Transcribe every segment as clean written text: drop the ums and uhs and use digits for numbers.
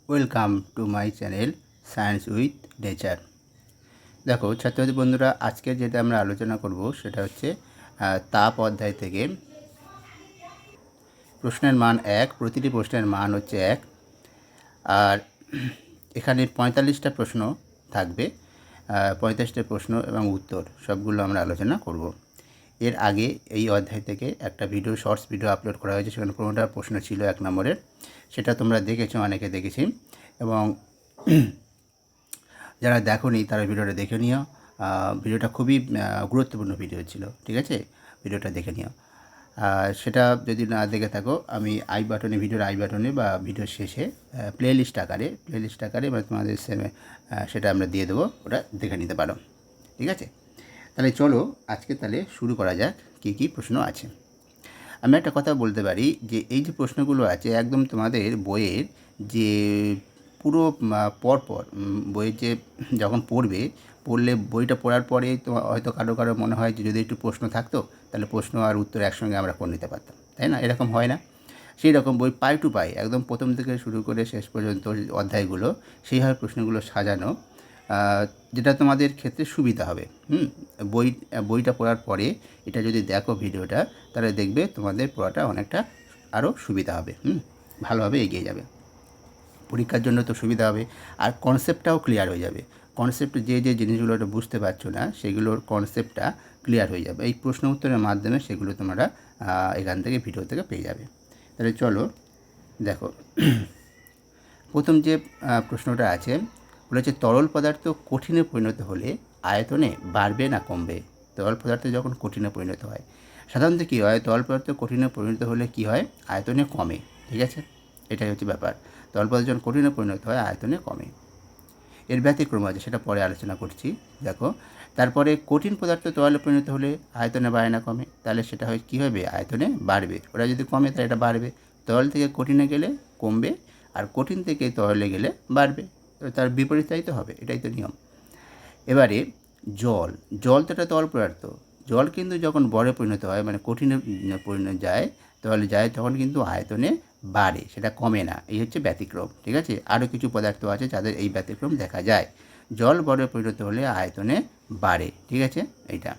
Welcome to my channel science with nature. দেখো ছাত্রছাত্রী বন্ধুরা, আজকে যেটা আমরা আলোচনা করব সেটা হচ্ছে তাপ অধ্যায় থেকে প্রশ্নের মান 1, প্রতিটি প্রশ্নের মান হচ্ছে 1। আর এখানে 45টা প্রশ্ন থাকবে, 45টা প্রশ্ন এবং উত্তর সবগুলো আমরা আলোচনা করব। এর আগে এই অধ্যায় থেকে একটা শর্টস ভিডিও আপলোড করা হয়েছে, সেখানে 15টা প্রশ্ন ছিল 1 নম্বরের। সেটা তোমরা দেখেছো, অনেকে দেখেছি, এবং যারা দেখোনি তারা ভিডিওটা দেখে নিও। ভিডিওটা খুবই গুরুত্বপূর্ণ ভিডিও ছিল, ঠিক আছে? ভিডিওটা দেখে নিও। সেটা যদি না দেখে থাকো, আমি ভিডিওর আই বাটনে বা ভিডিওর শেষে প্লেলিস্ট আকারে মানে তোমাদের সেটা আমরা দিয়ে দেবো, ওটা দেখে নিতে পারো, ঠিক আছে? তাহলে চলো আজকে শুরু করা যাক কী কী প্রশ্ন আছে। আমি একটা কথা বলতে পারি যে এই যে প্রশ্নগুলো আছে একদম তোমাদের বইয়ের যে পুরো পরপর বইয়ের যে যখন পড়লে বইটা পড়ার পরে তো হয়তো কারো মনে হয় যে যদি একটু প্রশ্ন থাকতো তাহলে প্রশ্ন আর উত্তর একসঙ্গে আমরা করে নিতে পারতাম, তাই না? এরকম হয় না? সেই রকম বই পাই টু পাই একদম প্রথম থেকে শুরু করে শেষ পর্যন্ত অধ্যায়গুলো সেইভাবে প্রশ্নগুলো সাজানো, যেটা তোমাদের ক্ষেত্রে সুবিধা হবে। বইটা পড়ার পরে এটা যদি দেখো ভিডিওটা, তাহলে দেখবে তোমাদের পড়াটা অনেকটা আরও সুবিধা হবে, ভালোভাবে এগিয়ে যাবে, পরীক্ষার জন্য তো সুবিধা হবে। আর কনসেপ্টটাও ক্লিয়ার হয়ে যাবে। কনসেপ্ট যে জিনিসগুলো বুঝতে পারছো না সেগুলোর কনসেপ্টটা ক্লিয়ার হয়ে যাবে এই প্রশ্ন উত্তরের মাধ্যমে। সেগুলো তোমরা এখান থেকে ভিডিও থেকে পেয়ে যাবে। তাহলে চলো দেখো, প্রথম যে প্রশ্নটা আছে বলেছে তরল পদার্থ কঠিনে পরিণত হলে আয়তনে বাড়বে না কমবে? তরল পদার্থ যখন কঠিনে পরিণত হয় সাধারণত কী হয়? তরল পদার্থ কঠিনে পরিণত হলে কী হয়? আয়তনে কমে, ঠিক আছে? এটাই হচ্ছে ব্যাপার। তরল পদার্থ যখন কঠিনে পরিণত হয় আয়তনে কমে। এর ব্যতিক্রম আছে, সেটা পরে আলোচনা করছি। দেখো, তারপরে কঠিন পদার্থ তরলে পরিণত হলে আয়তনে বাড়ে না কমে? তাহলে সেটা হয় কী হবে? আয়তনে বাড়বে। ওটা যদি কমে তাহলে এটা বাড়বে। তরল থেকে কঠিনে গেলে কমবে, আর কঠিন থেকে তরলে গেলে বাড়বে। তার বিপরীতটাই তো হবে, এটাই তো নিয়ম। এবারে জল তো একটা তরল পদার্থ। জল কিন্তু যখন বরফে পরিণত হয়, মানে কঠিনে পরিণত যায়, তরলে যায়, তখন কিন্তু আয়তনে বাড়ে, সেটা কমে না। এই হচ্ছে ব্যতিক্রম, ঠিক আছে? আরও কিছু পদার্থ আছে যাদের এই ব্যতিক্রম দেখা যায়। জল বরফে পরিণত হলে আয়তনে বাড়ে, ঠিক আছে? এইটা।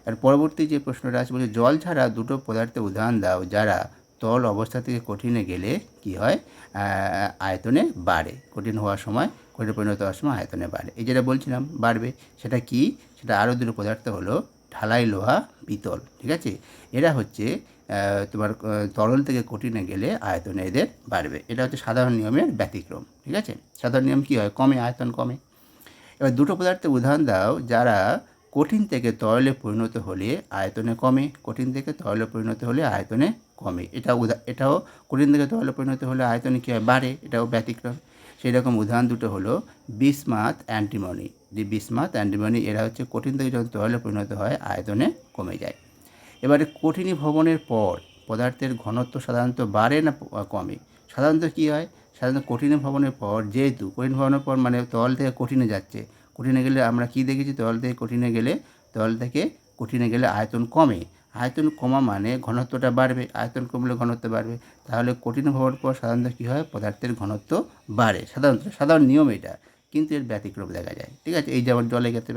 আর পরবর্তী যে প্রশ্নটা আছে বলছে জল ছাড়া দুটো পদার্থের উদাহরণ দাও যারা তরল অবস্থা থেকে কঠিনে গেলে কি হয়? আয়তনে বাড়ে। কঠিন পরিণত হওয়ার সময় আয়তনে বাড়ে। এই যেটা বলছিলাম বাড়বে, সেটা কি? সেটা আরও দুটো পদার্থ হলো ঢালাই লোহা, পিতল, ঠিক আছে? এরা হচ্ছে তোমার তরল থেকে কঠিনে গেলে আয়তনে এদের বাড়বে। এটা হচ্ছে সাধারণ নিয়মের ব্যতিক্রম, ঠিক আছে? সাধারণ নিয়ম কী হয়? কমে, আয়তন কমে। এবার দুটো পদার্থের উদাহরণ দাও যারা কঠিন থেকে তরলে পরিণত হলে আয়তনে কমে। কঠিন থেকে তরলে পরিণত হলে আয়তনে কমে। এটাও কঠিন থেকে তরলে পরিণত হলে আয়তনে কী হয়? বাড়ে। এটাও ব্যতিক্রম। সেই রকম উদাহরণ দুটো হলো বিসমাথ, অ্যান্টিমনি। বিসমাথ, অ্যান্টিমনি এরা হচ্ছে কঠিন থেকে যখন তরলে পরিণত হয় আয়তনে কমে যায়। এবারে কঠিনীভবনের পর পদার্থের ঘনত্ব সাধারণত বাড়ে না কমে? সাধারণত কী হয়? সাধারণত কঠিনীভবনের পর, যেহেতু কঠিনীভবনের পর মানে তরল থেকে কঠিনে যাচ্ছে, কঠিনে গেলে আমরা কী দেখেছি? তরল থেকে কঠিনে গেলে আয়তন কমে। আয়তন কমা মানে ঘনত্বটা বাড়বে। আয়তন কমলে ঘনত্ব বাড়বে। তাহলে কঠিনীভবনের পর সাধারণত কী হয়? পদার্থের ঘনত্ব বাড়ে। সাধারণ নিয়ম এটা, কিন্তু এর ব্যতিক্রম দেখা যায়, ঠিক আছে? এই যেমন জলের ক্ষেত্রে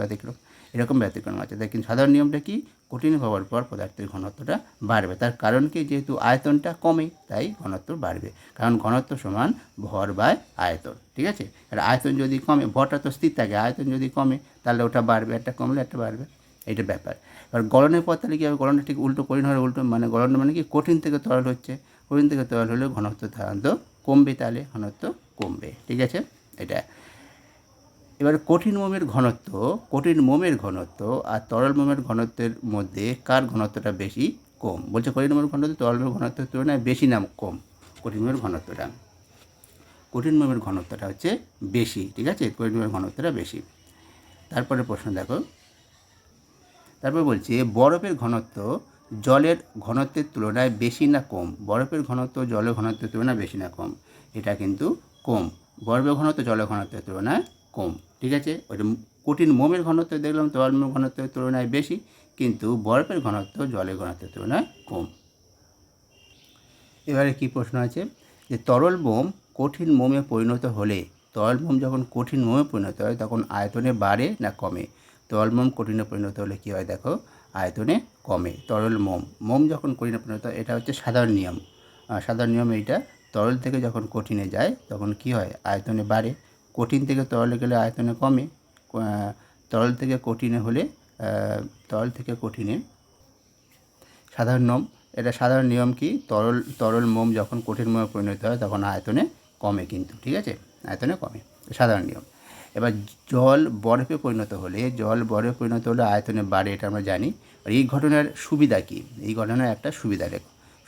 ব্যতিক্রম, এরকম ব্যতিক্রম আছে। কিন্তু সাধারণ নিয়মটা কি? কঠিন হওয়ার পর পদার্থের ঘনত্বটা বাড়বে। তার কারণ কি? যেহেতু আয়তনটা কমে তাই ঘনত্ব বাড়বে। কারণ ঘনত্ব সমান ভর বাই আয়তন, ঠিক আছে? আর আয়তন যদি কমে, ভরটা তো স্থির থাকে, আয়তন যদি কমে তাহলে ওটা বাড়বে, একটা কমলে একটা বাড়বে, এইটা ব্যাপার। এবার গলনের পর তাহলে কী হবে? গলনটা ঠিক উল্টো, মানে গলন মানে কি? কঠিন থেকে তরল হচ্ছে, কঠিন থেকে তরল হলে ঘনত্ব সাধারণত কমবে, তাহলে ঘনত্ব কমবে, ঠিক আছে? এটা। এবার কঠিন মোমের ঘনত্ব আর তরল মোমের ঘনত্বের মধ্যে কার ঘনত্বটা বেশি কম? বলছে কঠিন মোমের ঘনত্ব তরল মোমের ঘনত্বের তুলনায় বেশি না কম? কঠিন মোমের ঘনত্বটা হচ্ছে বেশি, ঠিক আছে? কঠিন মোমের ঘনত্বটা বেশি। তারপরে প্রশ্ন দেখো, তারপর বলছে বরফের ঘনত্ব জলের ঘনত্বের তুলনায় বেশি না কম? বরফের ঘনত্ব জলের ঘনত্বের তুলনায় বেশি না কম? এটা কিন্তু কম। বরফের ঘনত্ব জলের ঘনত্বের তুলনায় কম, ঠিক আছে? ওইটা কঠিন মোমের ঘনত্ব দেখলাম তরল মোমের ঘনত্বের তুলনায় বেশি, কিন্তু বরফের ঘনত্ব জলের ঘনত্বের তুলনায় কম। এবারে কি প্রশ্ন আছে যে তরল মোম কঠিন মোমে পরিণত হলে, তরল মোম যখন কঠিন মোমে পরিণত হয় তখন আয়তনে বাড়ে না কমে? তরল মোম কঠিনে পরিণত হলে কী হয় দেখো, আয়তনে কমে। তরল মোম যখন কঠিনে পরিণত হয়, এটা হচ্ছে সাধারণ নিয়ম। সাধারণ নিয়ম এইটা, তরল থেকে যখন কঠিনে যায় তখন কী হয়, আয়তনে বাড়ে। কঠিন থেকে তরলে গেলে আয়তনে কমে। তরল থেকে কঠিনে হলে, তরল থেকে কঠিনে সাধারণ নিয়ম, এটা সাধারণ নিয়ম কি, তরল মোম যখন কঠিন মোমে পরিণত হয় তখন আয়তনে কমে কিন্তু, ঠিক আছে, আয়তনে কমে, সাধারণ নিয়ম। এবার জল বরফে পরিণত হলে, আয়তনে বাড়ে, এটা আমরা জানি। আর এই ঘটনার সুবিধা কী, এই ঘটনার একটা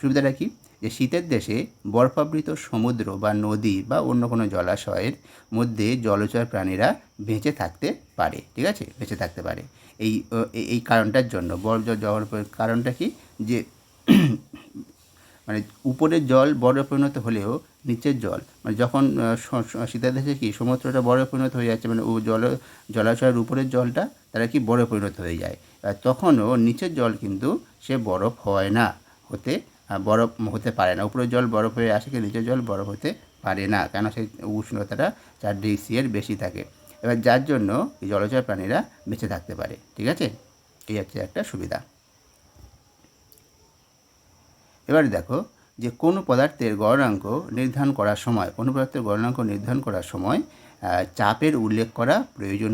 সুবিধাটা কি, যে শীতের দেশে বরফাবৃত সমুদ্র বা নদী বা অন্য কোনো জলাশয়ের মধ্যে জলচর প্রাণীরা বেঁচে থাকতে পারে, ঠিক আছে, বেঁচে থাকতে পারে। এই কারণটার জন্য কারণটা কি, যে মানে উপরের জল বরফে পরিণত হলেও নিচের জল, মানে যখন শীতের দেশে কি সমুদ্রটা বরফে পরিণত হয়ে যাচ্ছে, মানে জলাশয়ের উপরের জলটা তারা কি বরফে পরিণত হয়ে যায়, তখনও নিচের জল কিন্তু সে বরফ হয় না, বরফ হতে পারে না। উপরের জল বরফ হয়ে আসে, কিন্তু নিচের জল বরফ হতে পারে না, কেন সেই উষ্ণতাটা 4°C বেশি থাকে। এবার যার জন্য এই জলচর প্রাণীরা বেঁচে থাকতে পারে, ঠিক আছে, এই হচ্ছে একটা সুবিধা। এবারে দেখো যে কোনো পদার্থের গলনাঙ্ক নির্ধারণ করার সময় চাপের উল্লেখ করা প্রয়োজন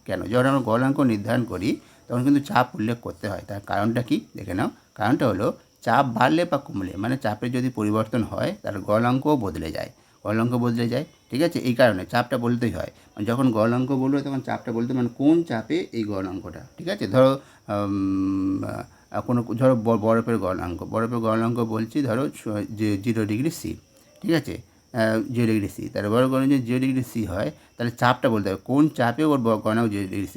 কেন? যখন আমরা গলনাঙ্ক নির্ধারণ করি তখন কিন্তু চাপ উল্লেখ করতে হয়। তার কারণটা কি দেখে নাও। কারণটা হলো, চাপ বাড়লে বা কমলে, মানে চাপের যদি পরিবর্তন হয় তার গলনাঙ্কও বদলে যায়, ঠিক আছে। এই কারণে চাপটা বলতেই হয়। যখন গলনাঙ্ক বলবো তখন চাপটা বলতে, মানে কোন চাপে এই গলনাঙ্কটা, ঠিক আছে। ধরো বরফের গলনাঙ্ক বলছি, ধরো যে 0°C, ঠিক আছে, 0°C, তাহলে বড় গলনাঙ্ক যদি 0°C হয় তাহলে চাপটা বলতে হবে কোন চাপে ওর গলনাঙ্ক 0°C।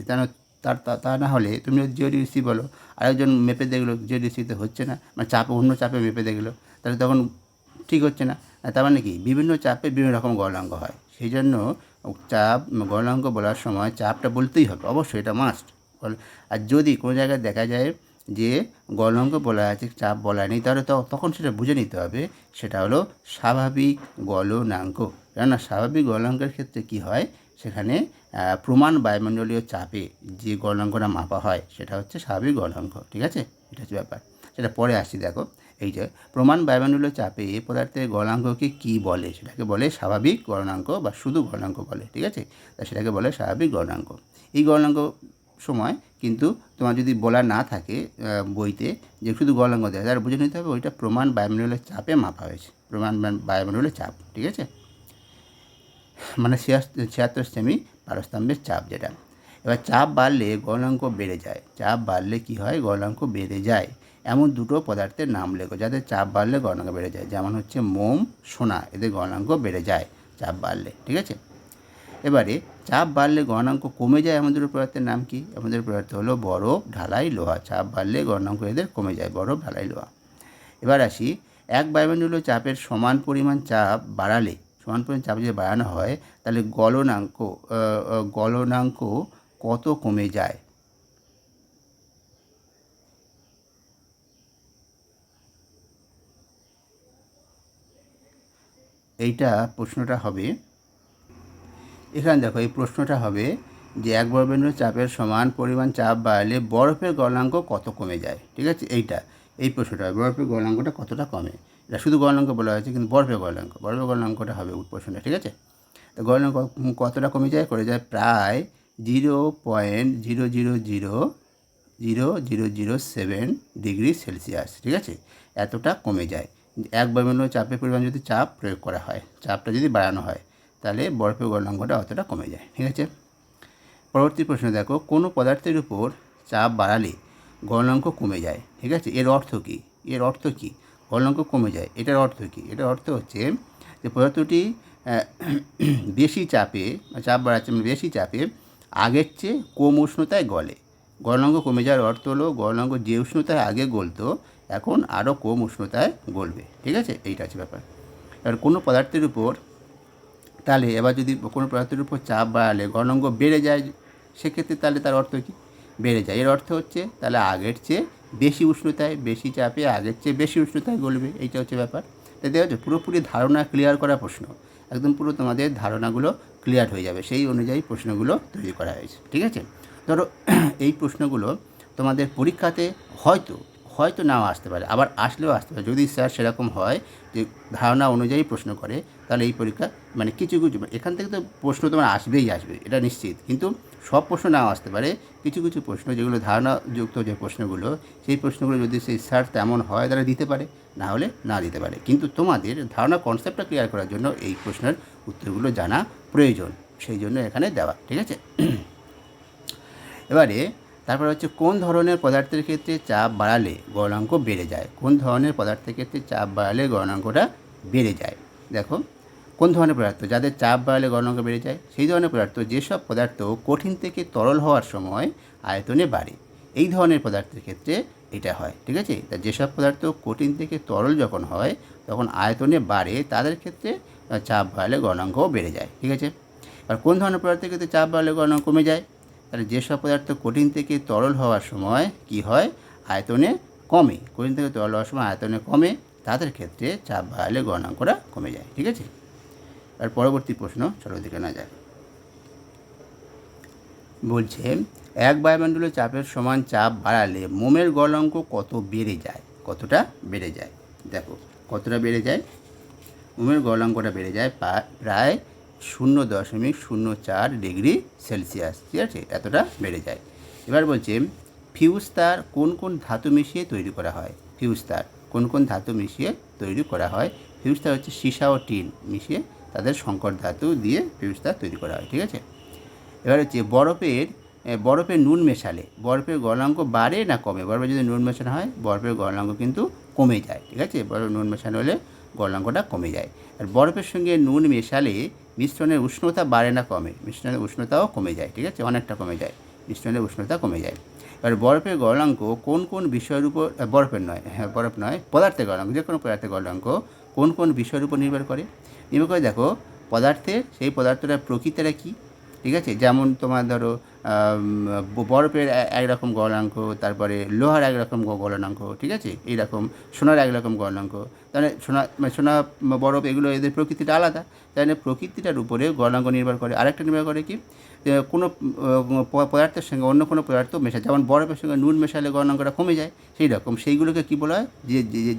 তা না হলে তুমি যদি 0°C বলো, আরেকজন মেপে দেখলো 0°Cতে হচ্ছে না, মানে অন্য চাপে মেপে দেখলো, তাহলে তখন ঠিক হচ্ছে না। তার মানে কি, বিভিন্ন চাপে বিভিন্ন রকম গলনাঙ্ক হয়, সেই জন্য গলনাঙ্ক বলার সময় চাপটা বলতেই হবে, অবশ্যই এটা মাস্ট। আর যদি কোনো জায়গায় দেখা যায় যে গলনাঙ্ক বলা আছে, চাপ বলা নেই, তাহলে তখন সেটা বুঝে নিতে হবে সেটা হলো স্বাভাবিক গলনাঙ্ক। কেননা স্বাভাবিক গলনাঙ্কের ক্ষেত্রে কি হয়, সেখানে প্রমাণ বায়ুমণ্ডলীয় চাপে যে গলনাঙ্কটা মাপা হয় সেটা হচ্ছে স্বাভাবিক গলনাঙ্ক, ঠিক আছে, এটা হচ্ছে ব্যাপার। সেটা পরে আসছি, দেখো এই যে প্রমাণ বায়ুমণ্ডলীয় চাপে পদার্থের গলনাঙ্ককে কী বলে, সেটাকে বলে স্বাভাবিক গলনাঙ্ক বা শুধু গলনাঙ্ক বলে, ঠিক আছে, তা সেটাকে বলে স্বাভাবিক গলনাঙ্ক। এই গলনাঙ্ক সময় কিন্তু তোমার যদি বলা না থাকে বইতে যে শুধু গলনাঙ্ক দেয়, তাহলে বুঝে নিতে হবে ওইটা প্রমাণ বায়ুমণ্ডলীয় চাপে মাপা হয়েছে, প্রমাণ বায়ুমণ্ডলীয় চাপ, ঠিক আছে, মানে 76 সেমি পারস্তম্ভের চাপ যেটা। এবার চাপ বাড়লে গলনাঙ্ক বেড়ে যায়। চাপ বাড়লে কী হয়, গলনাঙ্ক বেড়ে যায়। এমন দুটো পদার্থের নাম লেখো যাদের চাপ বাড়লে গলনাঙ্ক বেড়ে যায়, যেমন হচ্ছে মোম, সোনা, এদের গলনাঙ্ক বেড়ে যায় চাপ বাড়লে, ঠিক আছে। এবারে চাপ বাড়লে গলনাঙ্ক কমে যায় এমন দুটো পদার্থের নাম কি? এমন দুটো পদার্থ হলো বরফ, ঢালাই, লোহা। চাপ বাড়লে গলনাঙ্ক এদের কমে যায়, বরফ, ঢালাই, লোহা। এবার আসি, এক বায়ুমণ্ডলীয় চাপের সমান পরিমাণ চাপ যদি বাড়ানো হয় তাহলে গলনাঙ্ক কত কমে যায়? এইটা প্রশ্নটা হবে, এখানে দেখো এই প্রশ্নটা হবে যে এক বায়ুমণ্ডলীয় চাপের সমান পরিমাণ চাপ বাড়লে বরফের গলনাঙ্ক কত কমে যায়, ঠিক আছে। এই প্রশ্নটা বরফের গলনাঙ্কটা কতটা কমে, এটা শুধু গলনাঙ্ক বলা হয়েছে, কিন্তু বরফের গলনাঙ্কটা হবে প্রশ্নটা, ঠিক আছে। তো গলনাঙ্ক কতটা কমে যায়, প্রায় 0.000007°C, ঠিক আছে, এতটা কমে যায়। এক বায়ুমণ্ডলীয় চাপের পরিমাণ যদি চাপ প্রয়োগ করা হয়, চাপটা যদি বাড়ানো হয়, তাহলে বরফের গলনাঙ্কটা অতটা কমে যায়, ঠিক আছে। পরবর্তী প্রশ্ন দেখো, কোনো পদার্থের উপর চাপ বাড়ালে গলনাঙ্ক কমে যায়, ঠিক আছে। এর অর্থ কী? গলনাঙ্ক কমে যায়, এটার অর্থ কী? এটার অর্থ হচ্ছে যে পদার্থটি বেশি চাপে, চাপ বাড়াচ্ছে, মানে বেশি চাপে আগের চেয়ে কম উষ্ণতায় গলে। গলনাঙ্ক কমে যাওয়ার অর্থ হলো গলনাঙ্ক যে উষ্ণতায় আগে গলতো এখন আরও কম উষ্ণতায় গলবে, ঠিক আছে, এইটা হচ্ছে ব্যাপার। এবার কোনো পদার্থের উপর, তাহলে এবার যদি কোনো পদার্থের উপর চাপ বাড়ালে গলনাঙ্ক বেড়ে যায়, সেক্ষেত্রে তাহলে তার অর্থ কী? বেড়ে যায়, এর অর্থ হচ্ছে তাহলে আগের চেয়ে বেশি উষ্ণতায়, বেশি চাপে আগের চেয়ে বেশি উষ্ণতায় গলবে, এইটা হচ্ছে ব্যাপার। তাই দেখা যাচ্ছে পুরোপুরি ধারণা ক্লিয়ার করা প্রশ্ন, একদম পুরো তোমাদের ধারণাগুলো ক্লিয়ার হয়ে যাবে, সেই অনুযায়ী প্রশ্নগুলো তৈরি করা হয়েছে। ঠিক আছে, ধরো এই প্রশ্নগুলো তোমাদের পরীক্ষাতে হয়তো হয়তো নাও আসতে পারে, আবার আসলেও আসতে পারে। যদি স্যার সেরকম হয় যে ধারণা অনুযায়ী প্রশ্ন করে, তাহলে এই পরীক্ষা মানে কিছু কিছু এখান থেকে তো প্রশ্ন তোমার আসবেই আসবে, এটা নিশ্চিত। কিন্তু সব প্রশ্ন নাও আসতে পারে, কিছু কিছু প্রশ্ন যেগুলো ধারণাযুক্ত যে প্রশ্নগুলো, সেই প্রশ্নগুলো যদি সেই স্যার তেমন হয় তাহলে দিতে পারে, না হলে না দিতে পারে। কিন্তু তোমাদের ধারণা কনসেপ্টটা ক্লিয়ার করার জন্য এই প্রশ্নের উত্তরগুলো জানা প্রয়োজন, সেই জন্য এখানে দেওয়া। ঠিক আছে, এবারে তারপর হচ্ছে কোন ধরনের পদার্থের ক্ষেত্রে চাপ বাড়ালে গলনাঙ্ক বেড়ে যায়। কোন ধরনের পদার্থের ক্ষেত্রে চাপ বাড়ালে গলনাঙ্কটা বেড়ে যায়। দেখো, কোন ধরনের পদার্থ যাদের চাপ বাড়ালে গলনাঙ্ক বেড়ে যায়, সেই ধরনের পদার্থ যেসব পদার্থ কঠিন থেকে তরল হওয়ার সময় আয়তনে বাড়ে, এই ধরনের পদার্থের ক্ষেত্রে এটা হয়। ঠিক আছে, তা যেসব পদার্থ কঠিন থেকে তরল যখন হয় তখন আয়তনে বাড়ে, তাদের ক্ষেত্রে চাপ বাড়ালে গলনাঙ্কও বেড়ে যায়। ঠিক আছে, আর কোন ধরনের পদার্থের ক্ষেত্রে চাপ বাড়ালে গলনাঙ্ক কমে যায়, তাহলে যেসব পদার্থ কঠিন থেকে তরল হওয়ার সময় কি হয়, আয়তনে কমে, কঠিন থেকে তরল হওয়ার সময় আয়তনে কমে, তাদের ক্ষেত্রে চাপ বাড়ালে গলনাঙ্কটা কমে যায়। ঠিক আছে, আর পরবর্তী প্রশ্ন চলো দিকে না যায়। বলছে এক বায়ুমণ্ডলের চাপের সমান চাপ বাড়ালে মোমের গলনাঙ্ক কত বেড়ে যায়, কতটা বেড়ে যায়। দেখো কতটা বেড়ে যায়, মোমের গলনাঙ্কটা বেড়ে যায় প্রায় 0.04 ডিগ্রি সেলসিয়াস। ঠিক আছে, এতটা বেড়ে যায়। এবার বলছে ফিউজ তার কোন কোন ধাতু মিশিয়ে তৈরি করা হয়। ফিউজ তার কোন কোন ধাতু মিশিয়ে তৈরি করা হয়। ফিউজ তার হচ্ছে সীসা ও টিন মিশিয়ে তাদের সংকর ধাতু দিয়ে ফিউজ তার তৈরি করা হয়। ঠিক আছে, এবার হচ্ছে বরফে নুন মেশালে বরফের গলনাঙ্ক বাড়ে না কমে। বরফে যদি নুন মেশানো হয় বরফের গলনাঙ্ক কিন্তু কমে যায়। ঠিক আছে, বরফে নুন মেশানো হলে গলনাঙ্কটা কমে যায়। আর বরফের সঙ্গে নুন মেশালে মিশ্রণের উষ্ণতা বাড়ে না কমে। মিশ্রণের উষ্ণতাও কমে যায়। ঠিক আছে, অনেকটা কমে যায়, মিশ্রণের উষ্ণতা কমে যায়। এবার বরফের গলনাঙ্ক কোন কোন বিষয়ের উপর, বরফ নয় পদার্থের গলনাঙ্ক, যে কোনো পদার্থের গলনাঙ্ক কোন কোন বিষয়ের উপর নির্ভর করে। দেখো পদার্থের, সেই পদার্থটার প্রকৃতিটা কী। ঠিক আছে, যেমন তোমার ধরো বরফের একরকম গলনাঙ্ক, তারপরে লোহার একরকম গলনাঙ্ক। ঠিক আছে, এইরকম সোনার একরকম গলনাঙ্ক। তাহলে সোনা বরফ এগুলো এদের প্রকৃতিটা আলাদা, তাহলে প্রকৃতিটার উপরে গলনাঙ্ক নির্ভর করে। আরেকটা নির্ভর করে কি, কোনো পদার্থের সঙ্গে অন্য কোনো পদার্থ মেশায়, যেমন বরফের সঙ্গে নুন মেশালে গলনাঙ্কটা কমে যায়, সেই রকম সেইগুলোকে কী বলা হয়,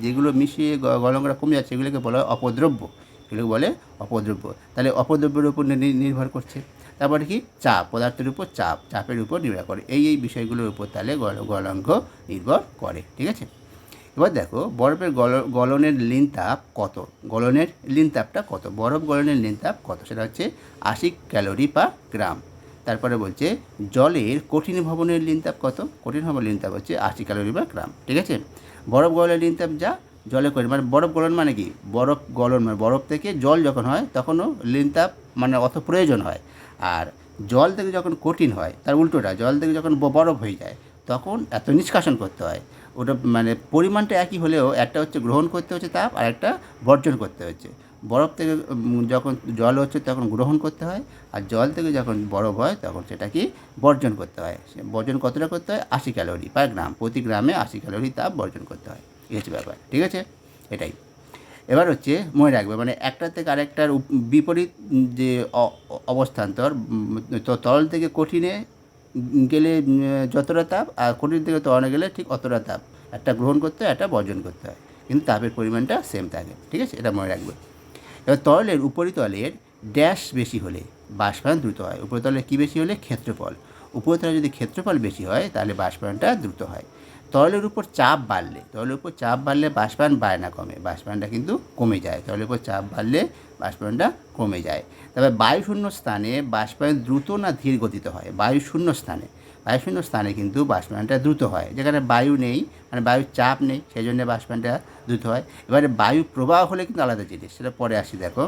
যেগুলো মিশিয়ে গলনাঙ্কটা কমে যায় সেগুলোকে বলা হয় অপদ্রব্য। এগুলোকে বলে অপদ্রব্য। তাহলে অপদ্রব্যের উপর নির্ভর করছে। তারপরে কি, চাপ, পদার্থের উপর চাপের উপর নির্ভর করে। এই বিষয়গুলোর উপর তাহলে গলনাঙ্ক নির্ভর করে। ঠিক আছে, এবার দেখো বরফের গলনের লিন তাপ কত। গলনের লিন তাপটা কত, বরফ গলনের লিন তাপ কত, সেটা হচ্ছে 80 ক্যালোরি পার গ্রাম। তারপরে বলছে জলের কঠিন ভবনের লিন তাপ কত। কঠিন ভবনের লিন তাপ হচ্ছে 80 ক্যালোরি পার গ্রাম। ঠিক আছে, বরফ গলনের লিন তাপ যা জলে করে, মানে বরফ গলন মানে কি, বরফ গলন মানে বরফ থেকে জল যখন হয় তখনও লিন তাপ মানে অত প্রয়োজন হয়। আর জল থেকে যখন কঠিন হয় তার উল্টোটা, জল থেকে যখন বরফ হয়ে যায় তখন এত নিষ্কাশন করতে হয়। ওটা মানে পরিমাণটা একই হলেও একটা হচ্ছে গ্রহণ করতে হচ্ছে তাপ, আর একটা বর্জন করতে হচ্ছে। বরফ থেকে যখন জল হচ্ছে তখন গ্রহণ করতে হয়, আর জল থেকে যখন বরফ হয় তখন সেটা কি বর্জন করতে হয়। বর্জন কতটা করতে হয়, 80 ক্যালোরি পার গ্রাম, প্রতি গ্রামে 80 ক্যালোরি তাপ বর্জন করতে হয়। এই হচ্ছে ব্যাপার। ঠিক আছে, এটাই। এবার হচ্ছে মনে রাখবে, মানে একটার থেকে আরেকটার বিপরীত যে অবস্থান্তর, তরল থেকে কঠিনে গেলে যতটা তাপ, আর কঠিন থেকে তরলে গেলে ঠিক অতটা তাপ, একটা গ্রহণ করতে হয় একটা বর্জন করতে হয়, কিন্তু তাপের পরিমাণটা সেম থাকে। ঠিক আছে, এটা মনে রাখবে। এবার তরলের উপরিতলের ড্যাশ বেশি হলে বাষ্পায়ন দ্রুত হয়। উপরিতলে কী বেশি হলে, ক্ষেত্রফল। উপরিতলে যদি ক্ষেত্রফল বেশি হয় তাহলে বাষ্পায়নটা দ্রুত হয়। তরলের উপর চাপ বাড়লে বাষ্পায়ন বাড়ে না কমে, বাষ্পায়নটা কিন্তু কমে যায়। তরলের উপর চাপ বাড়লে বাষ্পায়নটা কমে যায়। তবে বায়ুশূন্য স্থানে বাষ্পায়ন দ্রুত না ধীর গতিতে হয়। বায়ুশূন্য স্থানে কিন্তু বাষ্পায়নটা দ্রুত হয়, যেখানে বায়ু নেই, মানে বায়ুর চাপ নেই, সেই জন্য বাষ্পায়নটা দ্রুত হয়। এবারে বায়ু প্রবাহ হলে কিন্তু আলাদা জিনিস, সেটা পরে আসি। দেখো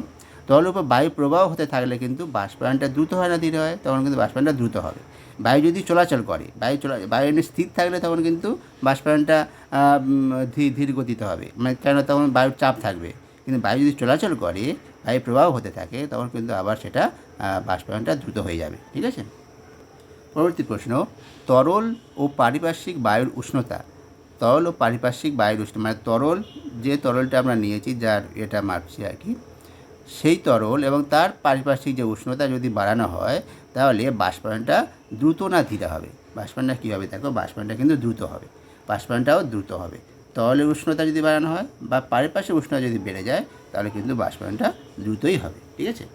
তরলের উপর বায়ু প্রবাহ হতে থাকলে কিন্তু বাষ্পায়নটা দ্রুত হয় না ধীরে হয়, তখন কিন্তু বাষ্পায়নটা দ্রুত হবে। বায়ু যদি চলাচল করে, বায়ু এমনি স্থির থাকলে তখন কিন্তু বাষ্পায়নটা ধীর গতিতে হবে, মানে কেন, তখন বায়ুর চাপ থাকবে। কিন্তু বায়ু যদি চলাচল করে, বায়ু প্রবাহ হতে থাকে, তখন কিন্তু আবার সেটা বাষ্পায়নটা দ্রুত হয়ে যাবে। ঠিক আছে, পরবর্তী প্রশ্ন, তরল ও পারিপার্শ্বিক বায়ুর উষ্ণতা তরল ও পারিপার্শ্বিক বায়ুর উষ্ণ, মানে তরল, যে তরলটা আমরা নিয়েছি, যার এটা মাপছি আর কি, সেই তরল এবং তার পারিপার্শ্বিক যে উষ্ণতা যদি বাড়ানো হয়, তাহলে বাষ্পায়নটা দ্রুত না ধীরে হবে। বাষ্পায়নটা কী হবে? দেখো, বাষ্পায়নটা কিন্তু দ্রুত হবে, বাষ্পায়নটাও দ্রুত হবে। তরলের উষ্ণতা যদি বাড়ানো হয় বা পারিপার্শ্বিক উষ্ণতা যদি বেড়ে যায়, তাহলে কিন্তু বাষ্পায়নটা দ্রুতই হবে। ঠিক আছে?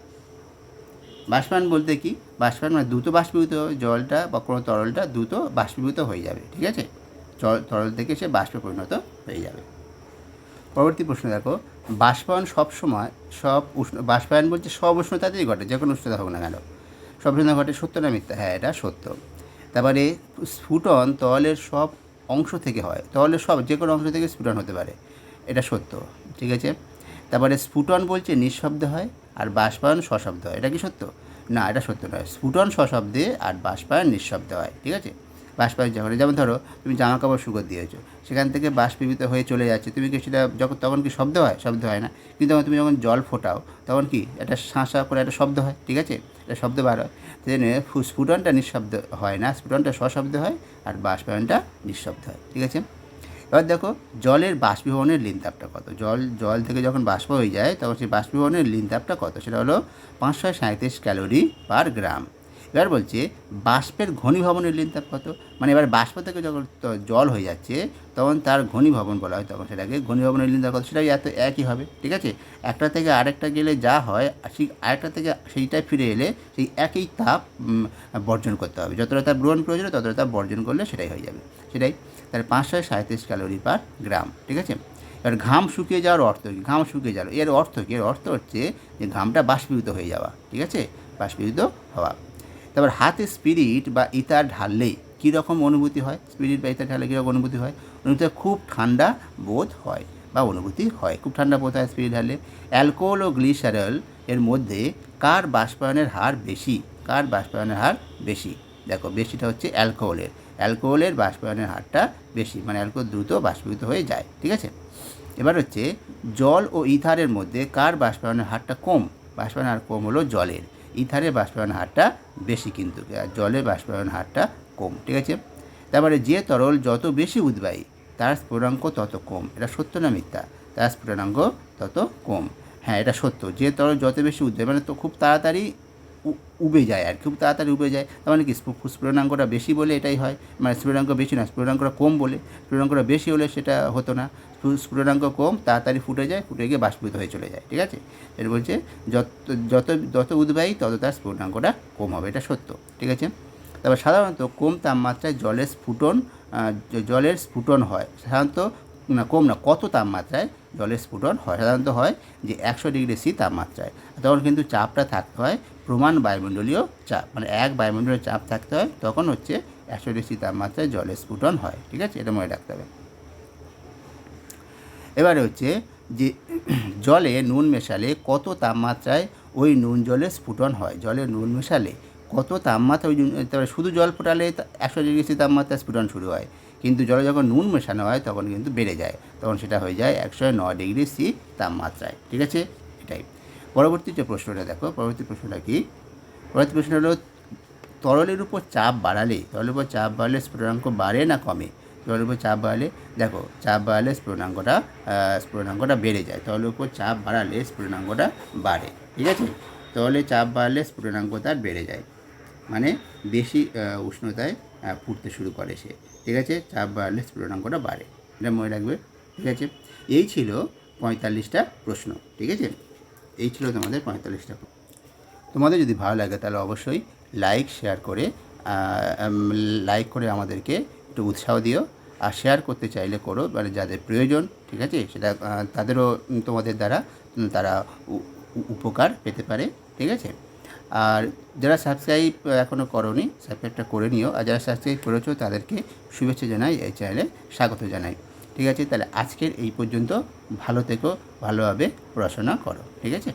বাষ্পায়ন বলতে কি? বাষ্পায়ন মানে দ্রুত বাষ্পীভূত হবে, জলটা বা কোনো তরলটা দ্রুত বাষ্পীভূত হয়ে যাবে। ঠিক আছে? তরল থেকে সে বাষ্পে পরিণত হয়ে যাবে। পরবর্তী প্রশ্ন দেখো, বাষ্পায়ন সবসময় বাষ্পায়ন বলছে সব উষ্ণতাতেই ঘটে, যে কোনো উষ্ণতা হোক না কেন সব উষ্ণতা ঘটে, সত্য না মিথ্যা? হ্যাঁ, এটা সত্য। তারপরে স্ফুটন তরলের সব অংশ থেকে হয়, তরলের সব যে কোনো অংশ থেকে স্ফুটন হতে পারে, এটা সত্য। ঠিক আছে? তারপরে স্ফুটন বলছে নিঃশব্দে হয় আর বাষ্পায়ন সশব্দে হয়, এটা কি সত্য? না, এটা সত্য নয়। স্ফুটন সশব্দে আর বাষ্পায়ন নিঃশব্দে হয়। ঠিক আছে? বাষ্পায়ন যখন, যেমন ধরো তুমি জামা কাপড় শুকোতে দিয়েছো, সেখান থেকে বাষ্পীভূত হয়ে চলে যাচ্ছে, তুমি কি সেটা তখন কি শব্দ হয়? শব্দ হয় না। কিন্তু তুমি যখন জল ফোটাও, তখন কি একটা শাঁসা করে একটা শব্দ হয়। ঠিক আছে? এটা শব্দ বার হয়। সেই জন্য স্ফুটনটা নিঃশব্দ হয় না, স্ফুটনটা সশব্দ হয় আর বাষ্পায়নটা নিঃশব্দ হয়। ঠিক আছে? এবার দেখো, জলের বাষ্পীভবনের লিনতাপটা কত? জল থেকে যখন বাষ্প হয়ে যায়, তখন সেই বাষ্পীভবনের লিনতাপটা কত? সেটা হলো 537 ক্যালোরি পার গ্রাম। এবার বলছে বাষ্পের ঘনীভবনের লিনতাপ কত? মানে এবার বাষ্প থেকে যখন জল হয়ে যাচ্ছে, তখন তার ঘনীভবন বলা হয়, তখন সেটাকে ঘনীভবনের লিনতাপ কত? সেটাই একই হবে। ঠিক আছে? একটা থেকে আরেকটা গেলে যা হয়, সেই আরেকটা থেকে সেইটাই ফিরে এলে সেই একই তাপ বর্জন করতে হবে। যতটা তাপ গ্রহণ করেছিল, ততটা তাপ বর্জন করলে সেটাই হয়ে যাবে। সেটাই তাহলে 537 ক্যালোরি পার গ্রাম। ঠিক আছে? এবার ঘাম শুকিয়ে যাওয়ার অর্থ কী? ঘাম শুকিয়ে যাওয়ার এর অর্থ কী? এর অর্থ হচ্ছে যে ঘামটা বাষ্পীভূত হয়ে যাওয়া। ঠিক আছে? বাষ্পীভূত হওয়া। তারপর হাতে স্পিরিট বা ইথার ঢাললে কীরকম অনুভূতি হয়? স্পিরিট বা ইথার ঢাললে কীরকম অনুভূতি হয়? অনুভূতি খুব ঠান্ডা বোধ হয় বা অনুভূতি হয়, খুব ঠান্ডা বোধ হয় স্পিরিট ঢাললে। অ্যালকোহল ও গ্লিসারল এর মধ্যে কার বাষ্পায়নের হার বেশি? কার বাষ্পায়নের হার বেশি? দেখো, বেশিটা হচ্ছে অ্যালকোহলের বাষ্পায়নের হারটা বেশি, মানে অ্যালকোহল দ্রুত বাষ্পীভূত হয়ে যায়। ঠিক আছে? এবার হচ্ছে জল ও ইথারের মধ্যে কার বাষ্পায়নের হারটা কম? বাষ্পায়নের হার কম হলো জলের, ইথারের বাষ্পায়নের হারটা বেশি, কিন্তু জলের বাষ্পায়নের হারটা কম। ঠিক আছে? তারপরে যে তরল যত বেশি উদ্বায়ী, তার স্ফুটনাঙ্ক তত কম, এটা সত্য না মিথ্যা? তার স্ফুটনাঙ্ক তত কম। হ্যাঁ, এটা সত্য। যে তরল যত বেশি উদ্বায়ী, মানে তো খুব তাড়াতাড়ি উবে যায় আর খুব তাড়াতাড়ি উবে যায়, তার মানে কি স্ফুটনাঙ্কটা বেশি বলে এটাই হয়, মানে স্ফুটনাঙ্ক বেশি না, স্ফুটনাঙ্কটা কম বলে। স্ফুটনাঙ্কটা বেশি হলে সেটা হতো না, স্ফুটনাঙ্ক কম, তাড়াতাড়ি ফুটে যায়, ফুটে গিয়ে বাষ্পীভূত হয়ে চলে যায়। ঠিক আছে? এটা বলছে যত যত যত উদ্বায়ী, তত তার স্ফুটনাঙ্কটা কম হবে, এটা সত্য। ঠিক আছে? তারপর সাধারণত কম তাপমাত্রায় জলের স্ফুটন হয়, সাধারণত কম না, কত তাপমাত্রায় জলের স্ফুটন হয়? সাধারণত হয় যে 100 ডিগ্রি সি তাপমাত্রায়। তখন কিন্তু চাপটা থাকতে হয় প্রমাণ বায়ুমণ্ডলীয় চাপ, মানে বায়ুমণ্ডলীয় চাপ থাকতে হয়, তখন হচ্ছে 100 ডিগ্রি সি তাপমাত্রায় জলের স্ফুটন হয়। ঠিক আছে? এটা মনে রাখতে হবে। এবারে হচ্ছে যে জলে নুন মেশালে কত তাপমাত্রায় ওই নুন জলে স্ফুটন হয়? জলে নুন মেশালে কত তাপমাত্রা, ওই তারপরে শুধু জল ফোটালে 100 ডিগ্রি সি তাপমাত্রায় স্ফুটন শুরু হয়, কিন্তু জলে যখন নুন মেশানো হয় তখন কিন্তু বেড়ে যায়, তখন সেটা হয়ে যায় 109 ডিগ্রি সি তাপমাত্রায়। ঠিক আছে? এটাই। পরবর্তী যে প্রশ্নটা দেখো, পরবর্তী প্রশ্নটা কি? পরবর্তী প্রশ্ন হলো তরলের উপর চাপ বাড়ালে স্ফুটনাঙ্ক বাড়ে না কমে? তরলের উপর চাপ বাড়ালে, দেখো, চাপ বাড়ালে স্ফুটনাঙ্কটা বেড়ে যায়, তরলের উপর চাপ বাড়ালে স্ফুটনাঙ্কটা বাড়ে। ঠিক আছে? তরলে চাপ বাড়লে স্ফুটনাঙ্ক তার বেড়ে যায়, মানে বেশি উষ্ণতায় ফুটতে শুরু করে সে। ঠিক আছে? চাপ বাড়লে স্ফুটনাঙ্কটা বাড়ে, এটা মনে রাখবে। ঠিক আছে? এই ছিল 45টা প্রশ্ন। ঠিক আছে? এই ছিল তোমাদের 45টা প্রশ্ন। তোমাদের যদি ভালো লাগে তাহলে অবশ্যই লাইক করে আমাদেরকে একটু উৎসাহ দিও, আর শেয়ার করতে চাইলে করো, মানে যাদের প্রয়োজন। ঠিক আছে? সেটা তাদেরও তোমাদের দ্বারা তারা উপকার পেতে পারে। ঠিক আছে? আর যারা সাবস্ক্রাইব এখনও করোনি, সাবস্ক্রাইবটা করে নিও, আর যারা সাবস্ক্রাইব করেছো তাদেরকে শুভেচ্ছা জানাই, এই চ্যানেলে স্বাগত জানাই। ঠিক আছে? তাহলে আজকের এই পর্যন্ত। ভালো থেকো, ভালোভাবে পড়াশোনা করো। ঠিক আছে?